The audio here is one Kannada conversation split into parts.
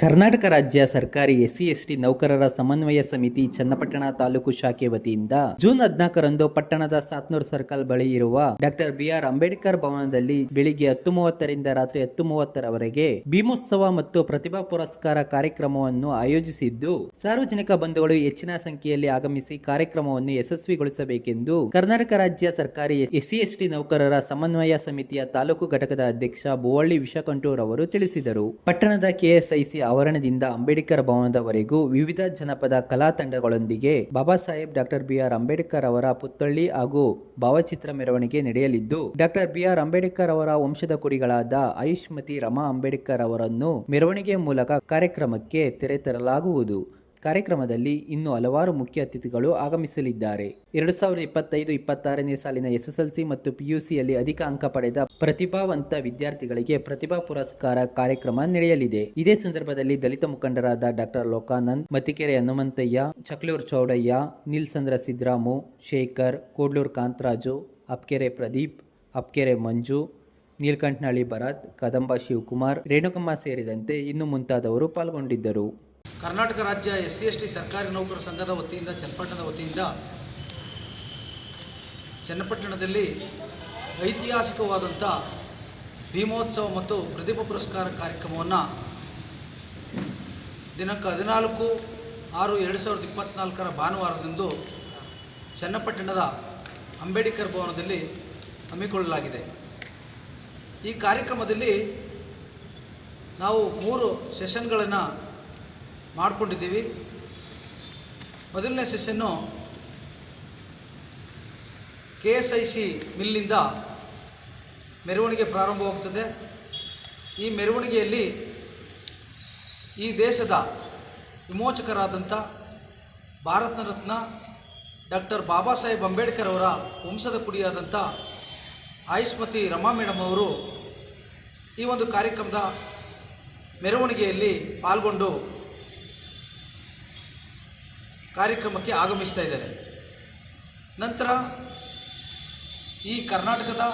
ಕರ್ನಾಟಕ ರಾಜ್ಯ ಸರ್ಕಾರಿ ಎಸ್ಸಿ/ಎಸ್ಟಿ ನೌಕರರ ಸಮನ್ವಯ ಸಮಿತಿ ಚನ್ನಪಟ್ಟಣ ತಾಲೂಕು ಶಾಖೆ ವತಿಯಿಂದ ಜೂನ್ 14ರಂದು ಪಟ್ಟಣದ ಸಾತ್ನೂರ್ ಸರ್ಕಲ್ ಬಳಿ ಇರುವ ಡಾಕ್ಟರ್ ಬಿ.ಆರ್. ಅಂಬೇಡ್ಕರ್ ಭವನದಲ್ಲಿ ಬೆಳಿಗ್ಗೆ 10:30ರಿಂದ ರಾತ್ರಿ 10:30ರವರೆಗೆ ಭೀಮೋತ್ಸವ ಮತ್ತು ಪ್ರತಿಭಾ ಪುರಸ್ಕಾರ ಕಾರ್ಯಕ್ರಮವನ್ನು ಆಯೋಜಿಸಿದ್ದು, ಸಾರ್ವಜನಿಕ ಬಂಧುಗಳು ಹೆಚ್ಚಿನ ಸಂಖ್ಯೆಯಲ್ಲಿ ಆಗಮಿಸಿ ಕಾರ್ಯಕ್ರಮವನ್ನು ಯಶಸ್ವಿಗೊಳಿಸಬೇಕೆಂದು ಕರ್ನಾಟಕ ರಾಜ್ಯ ಸರ್ಕಾರಿ ಎಸ್ಸಿ/ಎಸ್ಟಿ ನೌಕರರ ಸಮನ್ವಯ ಸಮಿತಿಯ ತಾಲೂಕು ಘಟಕದ ಅಧ್ಯಕ್ಷ ಬೋವಳ್ಳಿ ವಿಷಕಂಠೂರ್ ಅವರು ತಿಳಿಸಿದರು. ಪಟ್ಟಣದ ಕೆಎಸ್ಐಸಿ ಆವರಣದಿಂದ ಅಂಬೇಡ್ಕರ್ ಭವನದವರೆಗೂ ವಿವಿಧ ಜನಪದ ಕಲಾ ತಂಡಗಳೊಂದಿಗೆ ಬಾಬಾ ಸಾಹೇಬ್ ಡಾಕ್ಟರ್ ಬಿ.ಆರ್. ಅಂಬೇಡ್ಕರ್ ಅವರ ಪುತ್ಥಳಿ ಹಾಗೂ ಭಾವಚಿತ್ರ ಮೆರವಣಿಗೆ ನಡೆಯಲಿದ್ದು, ಡಾಕ್ಟರ್ ಬಿ.ಆರ್. ಅಂಬೇಡ್ಕರ್ ಅವರ ವಂಶದ ಕುಡಿಗಳಾದ ಆಯುಷ್ಮತಿ ರಮಾ ಅಂಬೇಡ್ಕರ್ ಅವರನ್ನು ಮೆರವಣಿಗೆ ಮೂಲಕ ಕಾರ್ಯಕ್ರಮಕ್ಕೆ ತೆರೆ ತರಲಾಗುವುದು. ಕಾರ್ಯಕ್ರಮದಲ್ಲಿ ಇನ್ನು ಹಲವಾರು ಮುಖ್ಯ ಅತಿಥಿಗಳು ಆಗಮಿಸಲಿದ್ದಾರೆ. 2025-26ನೇ ಸಾಲಿನ ಎಸ್ಎಸ್ಎಲ್ಸಿ ಮತ್ತು ಪಿಯುಸಿಯಲ್ಲಿ ಅಧಿಕ ಅಂಕ ಪಡೆದ ಪ್ರತಿಭಾವಂತ ವಿದ್ಯಾರ್ಥಿಗಳಿಗೆ ಪ್ರತಿಭಾ ಪುರಸ್ಕಾರ ಕಾರ್ಯಕ್ರಮ ನಡೆಯಲಿದೆ. ಇದೇ ಸಂದರ್ಭದಲ್ಲಿ ದಲಿತ ಮುಖಂಡರಾದ ಡಾಕ್ಟರ್ ಲೋಕಾನಂದ್, ಮತ್ತಿಕೆರೆ ಹನುಮಂತಯ್ಯ, ಚಕ್ಲೂರ್ ಚೌಡಯ್ಯ, ನೀಲ್ಸಂದ್ರ ಸಿದ್ರಾಮು, ಶೇಖರ್, ಕೋಡ್ಲೂರ್ ಕಾಂತರಾಜು, ಅಪ್ಕೆರೆ ಪ್ರದೀಪ್, ಅಪ್ಕೆರೆ ಮಂಜು, ನೀಲಕಂಠನಹಳ್ಳಿ ಭರತ್, ಕದಂಬ ಶಿವಕುಮಾರ್, ರೇಣುಕಮ್ಮ ಸೇರಿದಂತೆ ಇನ್ನು ಮುಂತಾದವರು ಪಾಲ್ಗೊಂಡಿದ್ದರು. ಕರ್ನಾಟಕ ರಾಜ್ಯ ಎಸ್ಸಿ/ಎಸ್ಟಿ ಸರ್ಕಾರಿ ನೌಕರರ ಸಂಘದ ವತಿಯಿಂದ ಚನ್ನಪಟ್ಟಣದ ವತಿಯಿಂದ ಚನ್ನಪಟ್ಟಣದಲ್ಲಿ ಐತಿಹಾಸಿಕವಾದಂಥ ಭೀಮೋತ್ಸವ ಮತ್ತು ಪ್ರತಿಭಾ ಪುರಸ್ಕಾರ ಕಾರ್ಯಕ್ರಮವನ್ನು ದಿನಾಂಕ 14/6/2024 ಭಾನುವಾರದಂದು ಚನ್ನಪಟ್ಟಣದ ಅಂಬೇಡ್ಕರ್ ಭವನದಲ್ಲಿ ಹಮ್ಮಿಕೊಳ್ಳಲಾಗಿದೆ. ಈ ಕಾರ್ಯಕ್ರಮದಲ್ಲಿ ನಾವು 3 ಸೆಷನ್ಗಳನ್ನು ಮಾಡಿಕೊಂಡಿದ್ದೀವಿ. ಮೊದಲನೇ ಸೆಷನ್ನು ಕೆಎಸ್ಐಸಿ ಮಿಲ್ನಿಂದ ಮೆರವಣಿಗೆ ಪ್ರಾರಂಭವಾಗುತ್ತದೆ. ಈ ಮೆರವಣಿಗೆಯಲ್ಲಿ ಈ ದೇಶದ ವಿಮೋಚಕರಾದಂಥ ಭಾರತ ರತ್ನ ಡಾಕ್ಟರ್ ಬಾಬಾ ಸಾಹೇಬ್ ಅಂಬೇಡ್ಕರ್ ಅವರ ವಂಶದ ಕುಡಿಯಾದಂಥ ಆಯುಷ್ಮತಿ ರಮಾ ಮೇಡಮ್ ಅವರು ಈ ಒಂದು ಕಾರ್ಯಕ್ರಮದ ಮೆರವಣಿಗೆಯಲ್ಲಿ ಪಾಲ್ಗೊಂಡು ಕಾರ್ಯಕ್ರಮಕ್ಕೆ ಆಗಮಿಸ್ತಾ ಇದ್ದಾರೆ. ನಂತರ ಈ ಕರ್ನಾಟಕದ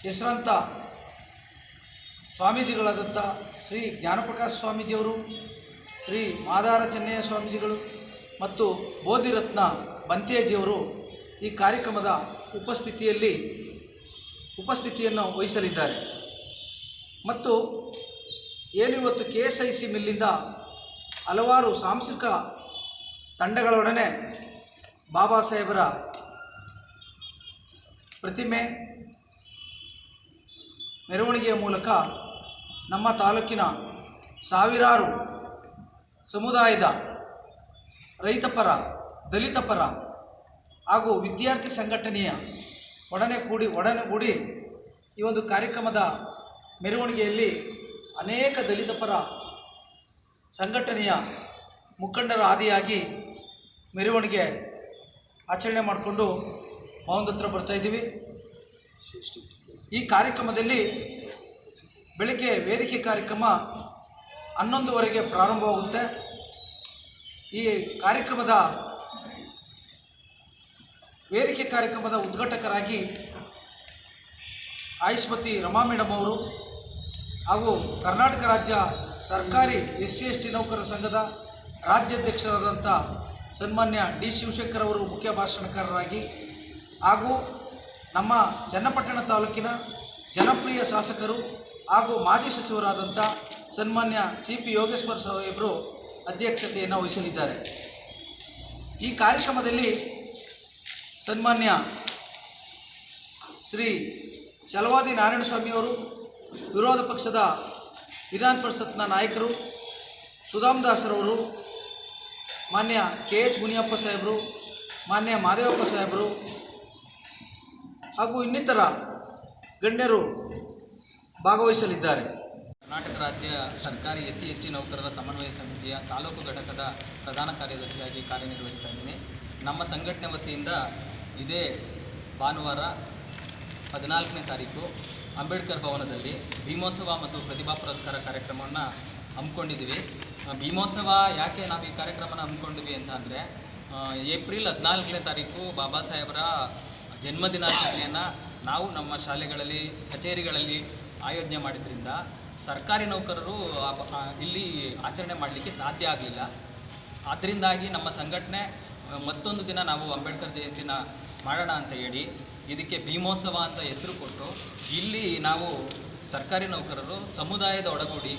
ಹೆಸರಾಂತ ಸ್ವಾಮೀಜಿಗಳಾದಂಥ ಶ್ರೀ ಜ್ಞಾನಪ್ರಕಾಶ ಸ್ವಾಮೀಜಿಯವರು, ಶ್ರೀ ಮಾದಾರ ಚೆನ್ನಯ್ಯ ಸ್ವಾಮೀಜಿಗಳು ಮತ್ತು ಬೋಧಿರತ್ನ ಬಂತೇಜಿಯವರು ಈ ಕಾರ್ಯಕ್ರಮದ ಉಪಸ್ಥಿತಿಯನ್ನು ವಹಿಸಲಿದ್ದಾರೆ. ಮತ್ತು ಏನಿವತ್ತು ಕೆಎಸ್ಐಸಿ ಮಿಲ್ಲಿಂದ ಹಲವಾರು ಸಾಂಸ್ಕೃತಿಕ ತಂಡಗಳೊಡನೆ ಬಾಬಾ ಸಾಹೇಬರ ಪ್ರತಿಮೆ ಮೆರವಣಿಗೆಯ ಮೂಲಕ ನಮ್ಮ ತಾಲೂಕಿನ ಸಾವಿರಾರು ಸಮುದಾಯದ ರೈತಪರ, ದಲಿತಪರ ಹಾಗೂ ವಿದ್ಯಾರ್ಥಿ ಸಂಘಟನೆಯ ಒಡನೆಗೂಡಿ ಈ ಒಂದು ಕಾರ್ಯಕ್ರಮದ ಮೆರವಣಿಗೆಯಲ್ಲಿ ಅನೇಕ ದಲಿತಪರ ಸಂಘಟನೆಯ ಮುಖಂಡರ ಆದಿಯಾಗಿ ಮೆರವಣಿಗೆ ಆಚರಣೆ ಮಾಡಿಕೊಂಡು ಭವನದ ಹತ್ರ ಬರ್ತಾಯಿದ್ದೀವಿ. ಈ ಕಾರ್ಯಕ್ರಮದಲ್ಲಿ ಬೆಳಗ್ಗೆ ವೇದಿಕೆ ಕಾರ್ಯಕ್ರಮ 11:00ವರೆಗೆ ಪ್ರಾರಂಭವಾಗುತ್ತೆ. ಈ ವೇದಿಕೆ ಕಾರ್ಯಕ್ರಮದ ಉದ್ಘಾಟಕರಾಗಿ ಆಯುಷ್ಮತಿ ರಮಾ ಮೇಡಮ್ ಅವರು ಹಾಗೂ ಕರ್ನಾಟಕ ರಾಜ್ಯ ಸರ್ಕಾರಿ ಎಸ್ಸಿ/ಎಸ್ಟಿ ನೌಕರರ ಸಂಘದ ರಾಜ್ಯಾಧ್ಯಕ್ಷರಾದಂಥ ಸನ್ಮಾನ್ಯ ಡಿ. ಶಿವಶಂಕರ್ ಅವರು ಮುಖ್ಯ ಭಾಷಣಕಾರರಾಗಿ, ಹಾಗೂ ನಮ್ಮ ಚನ್ನಪಟ್ಟಣ ತಾಲೂಕಿನ ಜನಪ್ರಿಯ ಶಾಸಕರು ಹಾಗೂ ಮಾಜಿ ಸಚಿವರಾದಂಥ ಸನ್ಮಾನ್ಯ ಸಿ.ಪಿ. ಯೋಗೇಶ್ವರ ಸಾಹೇಬರು ಅಧ್ಯಕ್ಷತೆಯನ್ನು ವಹಿಸಲಿದ್ದಾರೆ. ಈ ಕಾರ್ಯಕ್ರಮದಲ್ಲಿ ಸನ್ಮಾನ್ಯ ಶ್ರೀ ಛಲವಾದಿ ನಾರಾಯಣಸ್ವಾಮಿಯವರು, ವಿರೋಧ ಪಕ್ಷದ ವಿಧಾನ ಪರಿಷತ್ನ ನಾಯಕರು ಸುಧಾಮ್ ದಾಸರವರು, ಮಾನ್ಯ ಕೆ.ಎಚ್. ಮುನಿಯಪ್ಪ ಸಾಹೇಬರು, ಮಾನ್ಯ ಮಾದೇವಪ್ಪ ಸಾಹೇಬರು ಹಾಗೂ ಇನ್ನಿತರ ಗಣ್ಯರು ಭಾಗವಹಿಸಲಿದ್ದಾರೆ. ಕರ್ನಾಟಕ ರಾಜ್ಯ ಸರ್ಕಾರಿ ಎಸ್ಸಿ/ಎಸ್ಟಿ ನೌಕರರ ಸಮನ್ವಯ ಸಮಿತಿಯ ತಾಲೂಕು ಘಟಕದ ಪ್ರಧಾನ ಕಾರ್ಯದರ್ಶಿಯಾಗಿ ಕಾರ್ಯನಿರ್ವಹಿಸ್ತಾ ಇದ್ದೀನಿ. ನಮ್ಮ ಸಂಘಟನೆ ವತಿಯಿಂದ ಇದೇ ಭಾನುವಾರ 14ನೇ ತಾರೀಕು ಅಂಬೇಡ್ಕರ್ ಭವನದಲ್ಲಿ ಭೀಮೋತ್ಸವ ಮತ್ತು ಪ್ರತಿಭಾ ಪುರಸ್ಕಾರ ಕಾರ್ಯಕ್ರಮವನ್ನು ಹಮ್ಮಿಕೊಂಡಿದ್ದೀವಿ. ಭೀಮೋತ್ಸವ ಯಾಕೆ ನಾವು ಈ ಕಾರ್ಯಕ್ರಮನ ಹಮ್ಮಿಕೊಂಡಿವಿ ಅಂತ ಅಂದರೆ, ಏಪ್ರಿಲ್ 14ನೇ ತಾರೀಕು ಬಾಬಾ ಸಾಹೇಬರ ಜನ್ಮದಿನಾಚರಣೆಯನ್ನು ನಾವು ನಮ್ಮ ಶಾಲೆಗಳಲ್ಲಿ, ಕಚೇರಿಗಳಲ್ಲಿ ಆಯೋಜನೆ ಮಾಡಿದ್ರಿಂದ ಸರ್ಕಾರಿ ನೌಕರರು ಇಲ್ಲಿ ಆಚರಣೆ ಮಾಡಲಿಕ್ಕೆ ಸಾಧ್ಯ ಆಗಲಿಲ್ಲ. ಅದರಿಂದಾಗಿ ನಮ್ಮ ಸಂಘಟನೆ ಮತ್ತೊಂದು ದಿನ ನಾವು ಅಂಬೇಡ್ಕರ್ ಜಯಂತಿನ ಮಾಡೋಣ ಅಂತ ಹೇಳಿ ಇದಕ್ಕೆ ಭೀಮೋತ್ಸವ ಅಂತ ಹೆಸರು ಕೊಟ್ಟು ಇಲ್ಲಿ ನಾವು ಸರ್ಕಾರಿ ನೌಕರರು ಸಮುದಾಯದ ಒಡಗೂಡಿ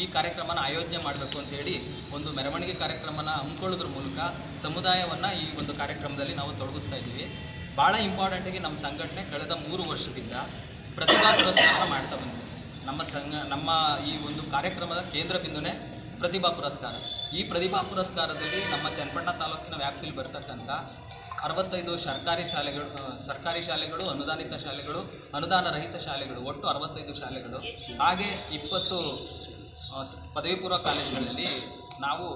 ಈ ಕಾರ್ಯಕ್ರಮನ ಆಯೋಜನೆ ಮಾಡಬೇಕು ಅಂತೇಳಿ ಒಂದು ಮೆರವಣಿಗೆ ಕಾರ್ಯಕ್ರಮನ ಹಮ್ಮಿಕೊಳ್ಳೋದ್ರ ಮೂಲಕ ಸಮುದಾಯವನ್ನು ಈ ಒಂದು ಕಾರ್ಯಕ್ರಮದಲ್ಲಿ ನಾವು ತೊಡಗಿಸ್ತಾ ಇದ್ದೀವಿ. ಭಾಳ ಇಂಪಾರ್ಟೆಂಟಾಗಿ ನಮ್ಮ ಸಂಘಟನೆ ಕಳೆದ 3 ವರ್ಷದಿಂದ ಪ್ರತಿಭಾ ಪುರಸ್ಕಾರ ಮಾಡ್ತಾ ಬಂದಿದೆ. ನಮ್ಮ ಈ ಒಂದು ಕಾರ್ಯಕ್ರಮದ ಕೇಂದ್ರ ಬಿಂದುನೇ ಪ್ರತಿಭಾ ಪುರಸ್ಕಾರ. ಈ ಪ್ರತಿಭಾ ಪುರಸ್ಕಾರದಲ್ಲಿ ನಮ್ಮ ಚನ್ನಪಟ್ಟಣ ತಾಲೂಕಿನ ವ್ಯಾಪ್ತಿಯಲ್ಲಿ ಬರ್ತಕ್ಕಂಥ 65 ಸರ್ಕಾರಿ ಶಾಲೆಗಳು, ಅನುದಾನಿತ ಶಾಲೆಗಳು, ಅನುದಾನ ರಹಿತ ಶಾಲೆಗಳು, ಒಟ್ಟು 65 ಶಾಲೆಗಳು, ಹಾಗೆ 20 ಪದವಿ ಪೂರ್ವ ಕಾಲೇಜುಗಳಲ್ಲಿ ನಾವು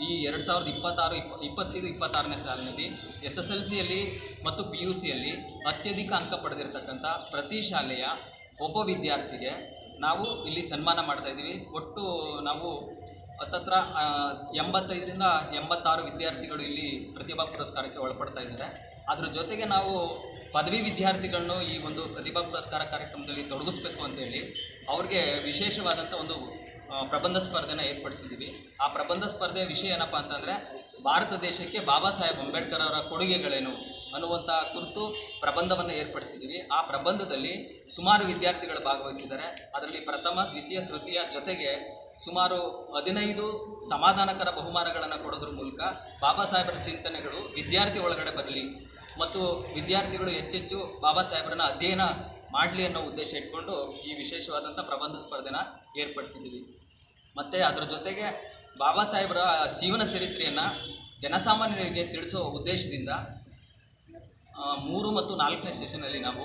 ಈ 2025-26ನೇ ಸಾಲಿನಲ್ಲಿ SSLCಯಲ್ಲಿ ಮತ್ತು PUCಯಲ್ಲಿ ಅತ್ಯಧಿಕ ಅಂಕ ಪಡೆದಿರತಕ್ಕಂಥ ಪ್ರತಿ ಶಾಲೆಯ ಒಬ್ಬ ವಿದ್ಯಾರ್ಥಿಗೆ ನಾವು ಇಲ್ಲಿ ಸನ್ಮಾನ ಮಾಡ್ತಾಯಿದ್ದೀವಿ. ಒಟ್ಟು ನಾವು ಹತ್ತತ್ರ 85ರಿಂದ 86 ವಿದ್ಯಾರ್ಥಿಗಳು ಇಲ್ಲಿ ಪ್ರತಿಭಾ ಪುರಸ್ಕಾರಕ್ಕೆ ಒಳಪಡ್ತಾ ಇದ್ದಾರೆ. ಅದ್ರ ಜೊತೆಗೆ ನಾವು ಪದವಿ ವಿದ್ಯಾರ್ಥಿಗಳನ್ನು ಈ ಒಂದು ಪ್ರತಿಭಾ ಪುರಸ್ಕಾರ ಕಾರ್ಯಕ್ರಮದಲ್ಲಿ ತೊಡಗಿಸ್ಬೇಕು ಅಂತೇಳಿ ಅವ್ರಿಗೆ ವಿಶೇಷವಾದಂಥ ಒಂದು ಪ್ರಬಂಧ ಸ್ಪರ್ಧೆನ ಏರ್ಪಡಿಸಿದ್ದೀವಿ. ಆ ಪ್ರಬಂಧ ಸ್ಪರ್ಧೆಯ ವಿಷಯ ಏನಪ್ಪ ಅಂತಂದರೆ ಭಾರತ ದೇಶಕ್ಕೆ ಬಾಬಾ ಸಾಹೇಬ್ ಅಂಬೇಡ್ಕರ್ ಅವರ ಕೊಡುಗೆಗಳೇನು ಅನ್ನುವಂಥ ಕುರಿತು ಪ್ರಬಂಧವನ್ನು ಏರ್ಪಡಿಸಿದ್ದೀವಿ. ಆ ಪ್ರಬಂಧದಲ್ಲಿ ಸುಮಾರು ವಿದ್ಯಾರ್ಥಿಗಳು ಭಾಗವಹಿಸಿದ್ದಾರೆ. ಅದರಲ್ಲಿ ಪ್ರಥಮ, ದ್ವಿತೀಯ, ತೃತೀಯ ಜೊತೆಗೆ ಸುಮಾರು 15 ಸಮಾಧಾನಕರ ಬಹುಮಾನಗಳನ್ನು ಕೊಡೋದ್ರ ಮೂಲಕ ಬಾಬಾ ಸಾಹೇಬರ ಚಿಂತನೆಗಳು ವಿದ್ಯಾರ್ಥಿ ಒಳಗಡೆ ಬರಲಿ ಮತ್ತು ವಿದ್ಯಾರ್ಥಿಗಳು ಹೆಚ್ಚೆಚ್ಚು ಬಾಬಾ ಸಾಹೇಬರನ್ನ ಅಧ್ಯಯನ ಮಾಡಲಿ ಅನ್ನೋ ಉದ್ದೇಶ ಇಟ್ಕೊಂಡು ಈ ವಿಶೇಷವಾದಂಥ ಪ್ರಬಂಧ ಸ್ಪರ್ಧೆನ ಏರ್ಪಡಿಸಿದ್ದೀವಿ. ಮತ್ತು ಅದರ ಜೊತೆಗೆ ಬಾಬಾ ಸಾಹೇಬರ ಜೀವನ ಚರಿತ್ರೆಯನ್ನು ಜನಸಾಮಾನ್ಯರಿಗೆ ತಿಳಿಸೋ ಉದ್ದೇಶದಿಂದ 3 ಮತ್ತು 4ನೇ ಸೆಷನಲ್ಲಿ ನಾವು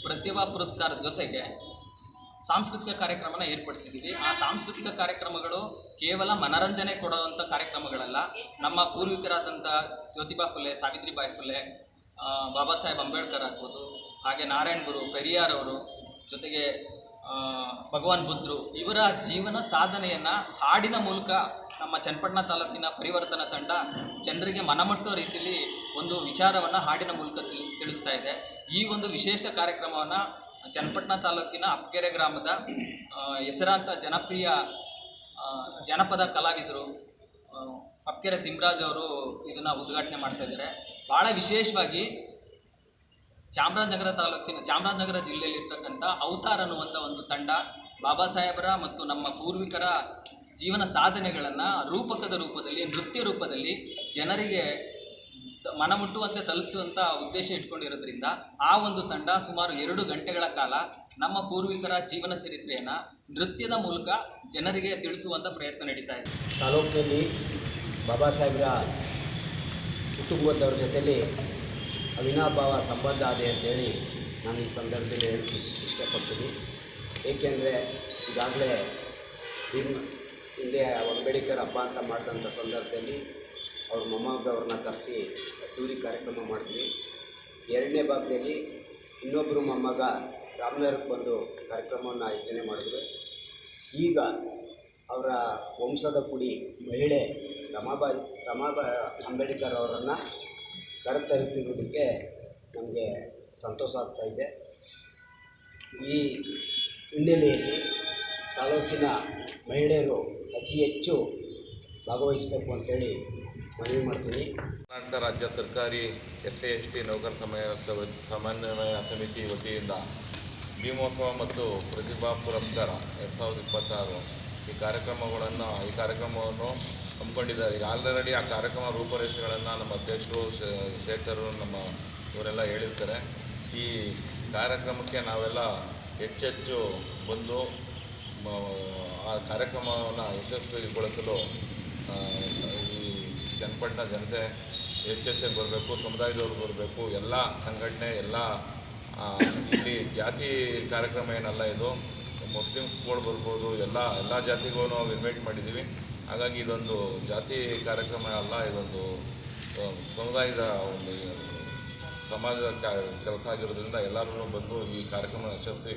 ಪ್ರತಿಭಾ ಪುರಸ್ಕಾರದ ಜೊತೆಗೆ ಸಾಂಸ್ಕೃತಿಕ ಕಾರ್ಯಕ್ರಮನ ಏರ್ಪಡಿಸಿದ್ದೀವಿ. ಆ ಸಾಂಸ್ಕೃತಿಕ ಕಾರ್ಯಕ್ರಮಗಳು ಕೇವಲ ಮನರಂಜನೆ ಕೊಡುವಂಥ ಕಾರ್ಯಕ್ರಮಗಳಲ್ಲ. ನಮ್ಮ ಪೂರ್ವಿಕರಾದಂಥ ಜ್ಯೋತಿಬಾ ಫುಲೆ, ಸಾವಿತ್ರಿಬಾಯಿ ಫುಲೆ, ಬಾಬಾ ಸಾಹೇಬ್ ಅಂಬೇಡ್ಕರ್ ಆಗ್ಬೋದು, ಹಾಗೆ ನಾರಾಯಣ್ ಗುರು, ಪೆರಿಯಾರ್ ಅವರು, ಜೊತೆಗೆ ಭಗವಾನ್ ಬುದ್ಧರು, ಇವರ ಜೀವನ ಸಾಧನೆಯನ್ನು ಹಾಡಿನ ಮೂಲಕ ನಮ್ಮ ಚನ್ನಪಟ್ಟಣ ತಾಲೂಕಿನ ಪರಿವರ್ತನಾ ತಂಡ ಜನರಿಗೆ ಮನಮುಟ್ಟುವ ರೀತಿಯಲ್ಲಿ ಒಂದು ವಿಚಾರವನ್ನು ಹಾಡಿನ ಮೂಲಕ ತಿಳಿಸ್ತಾ ಇದೆ. ಈ ಒಂದು ವಿಶೇಷ ಕಾರ್ಯಕ್ರಮವನ್ನು ಚನ್ನಪಟ್ಟಣ ತಾಲೂಕಿನ ಅಪ್ಕೆರೆ ಗ್ರಾಮದ ಹೆಸರಾಂತ ಜನಪ್ರಿಯ ಜನಪದ ಕಲಾವಿದರು ಅಪ್ಕೆರೆ ತಿಮ್ಮರಾಜ್ ಅವರು ಇದನ್ನು ಉದ್ಘಾಟನೆ ಮಾಡ್ತಾ ಇದ್ದಾರೆ. ಭಾಳ ವಿಶೇಷವಾಗಿ ಚಾಮರಾಜನಗರ ಜಿಲ್ಲೆಯಲ್ಲಿರ್ತಕ್ಕಂಥ ಅವತಾರ್ ಅನ್ನುವಂಥ ಒಂದು ತಂಡ ಬಾಬಾ ಸಾಹೇಬರ ಮತ್ತು ನಮ್ಮ ಪೂರ್ವಿಕರ ಜೀವನ ಸಾಧನೆಗಳನ್ನು ರೂಪಕದ ರೂಪದಲ್ಲಿ, ನೃತ್ಯ ರೂಪದಲ್ಲಿ ಜನರಿಗೆ ಮನಮುಟ್ಟುವಂತೆ ತಲುಪಿಸುವಂಥ ಉದ್ದೇಶ ಇಟ್ಕೊಂಡಿರೋದ್ರಿಂದ ಆ ಒಂದು ತಂಡ ಸುಮಾರು 2 ಗಂಟೆಗಳ ಕಾಲ ನಮ್ಮ ಪೂರ್ವಿಕರ ಜೀವನ ಚರಿತ್ರೆಯನ್ನು ನೃತ್ಯದ ಮೂಲಕ ಜನರಿಗೆ ತಿಳಿಸುವಂಥ ಪ್ರಯತ್ನ ನಡೀತಾ ಇದೆ. ತಾಲೂಕಿನಲ್ಲಿ ಬಾಬಾ ಸಾಹೇಬರ ಕುಟುಂಬದವ್ರ ಜೊತೆಯಲ್ಲಿ ಅವಿನಾಭಾವ ಸಂಬಂಧ ಇದೆ ಅಂತೇಳಿ ನಾನು ಈ ಸಂದರ್ಭದಲ್ಲಿ ಹೇಳಕ್ಕೆ ಇಷ್ಟಪಡ್ತೀನಿ. ಏಕೆಂದರೆ ಈಗಾಗಲೇ ಹಿಂದೆ ಅಂಬೇಡ್ಕರ್ ಹಬ್ಬ ಅಂತ ಮಾಡಿದಂಥ ಸಂದರ್ಭದಲ್ಲಿ ಅವ್ರ ಮೊಮ್ಮಗವ್ರನ್ನ ಕರೆಸಿ ಅದ್ದೂರಿ ಕಾರ್ಯಕ್ರಮ ಮಾಡಿದ್ವಿ. 2ನೇ ಭಾಗದಲ್ಲಿ ಇನ್ನೊಬ್ಬರು ಮೊಮ್ಮಗ ರಾಮನಗರಕ್ಕೆ ಬಂದು ಕಾರ್ಯಕ್ರಮವನ್ನು ಆಯೋಜನೆ ಮಾಡಿದ್ರು. ಈಗ ಅವರ ವಂಶದ ಕುಡಿ ಮಹಿಳೆ ರಮಾಬಾಯಿ ಅಂಬೇಡ್ಕರ್ ಅವರನ್ನು ಕರೆತರುತ್ತಿರುವುದಕ್ಕೆ ನಮಗೆ ಸಂತೋಷ ಆಗ್ತಾಯಿದೆ. ಈ ಹಿನ್ನೆಲೆಯಲ್ಲಿ ತಾಲೂಕಿನ ಮಹಿಳೆಯರು ಅತಿ ಹೆಚ್ಚು ಭಾಗವಹಿಸಬೇಕು ಅಂತೇಳಿ ಮನವಿ ಮಾಡ್ತೀನಿ. ಕರ್ನಾಟಕ ರಾಜ್ಯ ಸರ್ಕಾರಿ SC/ST ನೌಕರ ಸಮನ್ವಯ ಸಮಿತಿ ವತಿಯಿಂದ ಭೀಮೋತ್ಸವ ಮತ್ತು ಪ್ರತಿಭಾ ಪುರಸ್ಕಾರ 2026 ಈ ಕಾರ್ಯಕ್ರಮವನ್ನು ಹಮ್ಮಿಕೊಂಡಿದ್ದಾರೆ. ಈಗ ಆಲ್ರೆಡಿ ಆ ಕಾರ್ಯಕ್ರಮ ರೂಪರೇಷೆಗಳನ್ನು ನಮ್ಮ ಅಧ್ಯಕ್ಷರು ಶೇಖರು ಇವರೆಲ್ಲ ಹೇಳಿರ್ತಾರೆ. ಈ ಕಾರ್ಯಕ್ರಮಕ್ಕೆ ನಾವೆಲ್ಲ ಹೆಚ್ಚೆಚ್ಚು ಬಂದು ಆ ಕಾರ್ಯಕ್ರಮವನ್ನು ಯಶಸ್ವಿಗೊಳಿಸಲು ಈ ಚನ್ನಪಟ್ಟಣ ಜನತೆ ಹೆಚ್ಚೆಚ್ಚಾಗಿ ಬರಬೇಕು, ಸಮುದಾಯದವರು ಬರಬೇಕು, ಎಲ್ಲ ಸಂಘಟನೆ, ಎಲ್ಲ ಇಲ್ಲಿ ಜಾತಿ ಕಾರ್ಯಕ್ರಮ ಏನಲ್ಲ, ಇದು ಮುಸ್ಲಿಮ್ಸ್ಗಳು ಬರ್ಬೋದು, ಎಲ್ಲ ಜಾತಿಗೂ ನಾವು ಇನ್ವೈಟ್ ಮಾಡಿದ್ದೀವಿ. ಹಾಗಾಗಿ ಇದೊಂದು ಜಾತಿ ಕಾರ್ಯಕ್ರಮ ಅಲ್ಲ, ಇದೊಂದು ಸಮುದಾಯದ ಒಂದು ಸಮಾಜದ ಕೆಲಸ ಆಗಿರೋದ್ರಿಂದ ಎಲ್ಲರೂ ಬಂದು ಈ ಕಾರ್ಯಕ್ರಮ ಯಶಸ್ವಿ